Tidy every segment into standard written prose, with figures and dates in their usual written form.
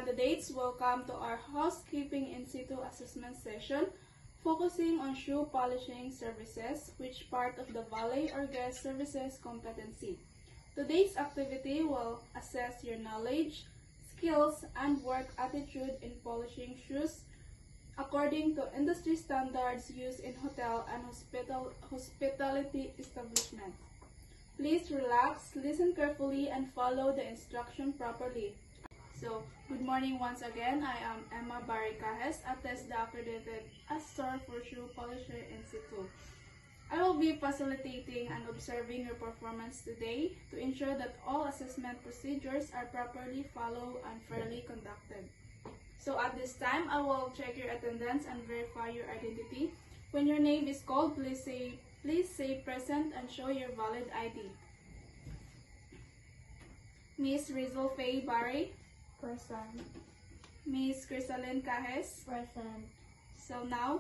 candidates, welcome to our housekeeping in situ assessment session focusing on shoe polishing services, which part of the valet or guest services competency. Today's activity will assess your knowledge, skills, and work attitude in polishing shoes according to industry standards used in hotel and hospitality establishments. Please relax, listen carefully, and follow the instruction properly. So, good morning once again. I am Emma Baricajes, the accredited assessor for shoe polisher in situ. I will be facilitating and observing your performance today to ensure that all assessment procedures are properly followed and fairly conducted. So at this time, I will check your attendance and verify your identity. When your name is called, please say present and show your valid ID. Miss Rizal Faye Barry. Present. Miss Crisalyn Cajes. Present. So now,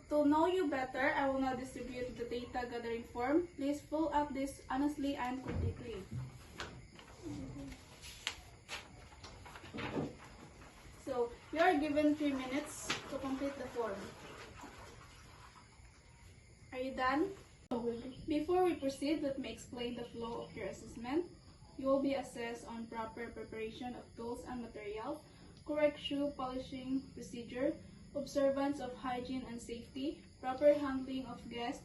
to know you better, I will now distribute the data gathering form. Please fill up this honestly and completely. So, you are given 3 minutes to complete the form. Are you done? Before we proceed, let me explain the flow of your assessment. You will be assessed on proper preparation of tools and materials, correct shoe polishing procedure, observance of hygiene and safety, proper handling of guest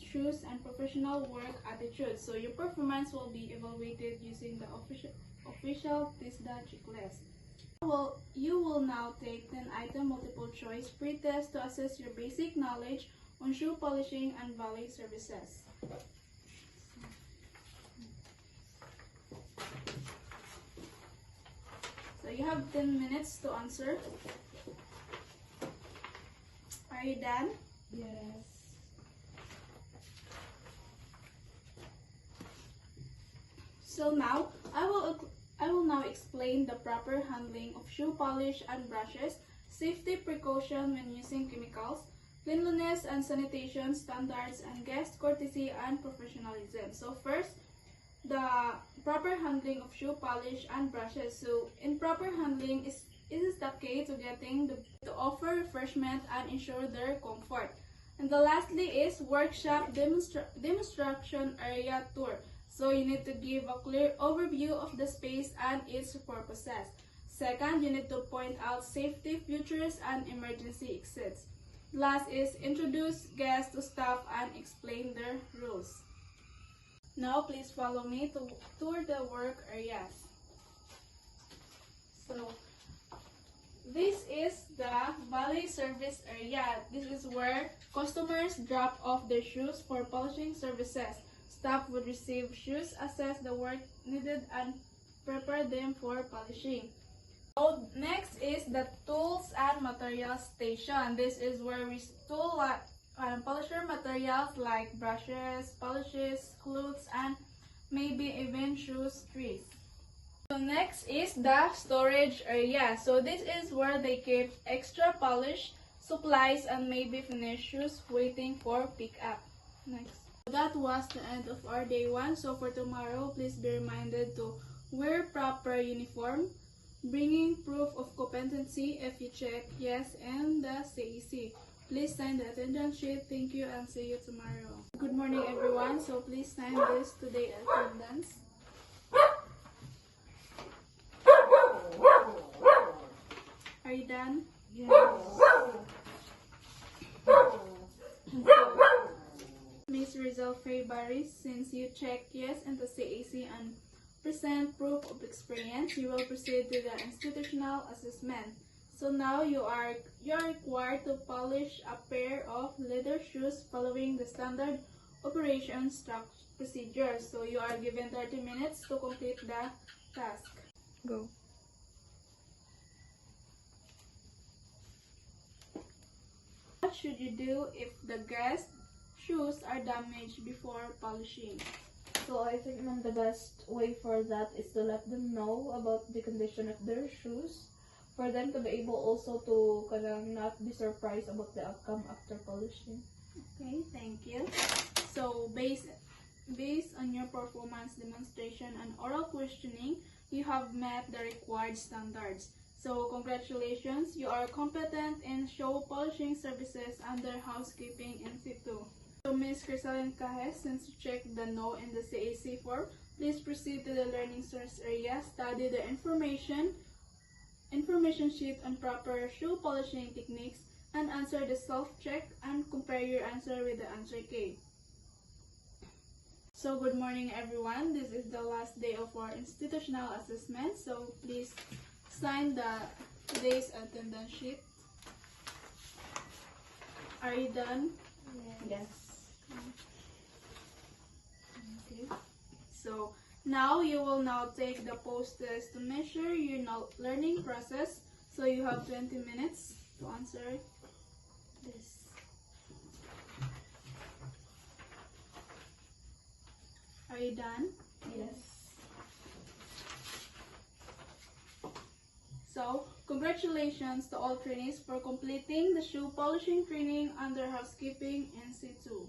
shoes, and professional work attitude. So your performance will be evaluated using the official TISDA checklist. You will now take 10-item multiple choice pre-test to assess your basic knowledge on shoe polishing and valet services. So you have 10 minutes to answer. Are you done? Yes. So now, I will now explain the proper handling of shoe polish and brushes, safety precaution when using chemicals, cleanliness and sanitation standards, and guest courtesy and professionalism. So first, the proper handling of shoe polish and brushes. So in proper handling is the key to getting to offer refreshment and ensure their comfort. And the lastly is workshop demonstration area tour. So you need to give a clear overview of the space and its purposes. Second, you need to point out safety features and emergency exits. Last is introduce guests to staff and explain their rules. Now please follow me to tour the work areas. So this is the valet service area. This is where customers drop off their shoes for polishing services. Staff would receive shoes, assess the work needed, and prepare them for polishing. So next is the tools and materials station. This is where we polisher materials like brushes, polishes, clothes, and maybe even shoes trees. So next is the storage area. So this is where they keep extra polish, supplies, and maybe finished shoes waiting for pickup. Next. That was the end of our day 1. So for tomorrow, please be reminded to wear proper uniform, bringing proof of competency if you check yes and the CEC. Please sign the attendance sheet. Thank you and see you tomorrow. Good morning everyone. So please sign this today attendance. Are you done? Yes. Miss Rizal Faye Barry, since you check yes and the CAC and present proof of experience, you will proceed to the institutional assessment. So now you are required to polish a pair of leather shoes following the standard operation procedure. So you are given 30 minutes to complete the task. Go. What should you do if the guest shoes are damaged before polishing? So I think the best way for that is to let them know about the condition of their shoes, for them to be able also to not be surprised about the outcome after polishing. Okay, thank you. So based on your performance demonstration and oral questioning, you have met the required standards. So congratulations, you are competent in shoe polishing services under housekeeping in situ. So Ms. Crisalin Cajes, since you checked the no in the CAC form, please proceed to the learning source area, study the information sheet on proper shoe polishing techniques, and answer the self-check and compare your answer with the answer key. So good morning everyone, this is the last day of our institutional assessment, so please sign today's attendance sheet. Are you done? Yes. Okay. So now you will now take the post-test to measure your learning process. So you have 20 minutes to answer this. Are you done? Yes. So, congratulations to all trainees for completing the shoe polishing training under housekeeping in situ.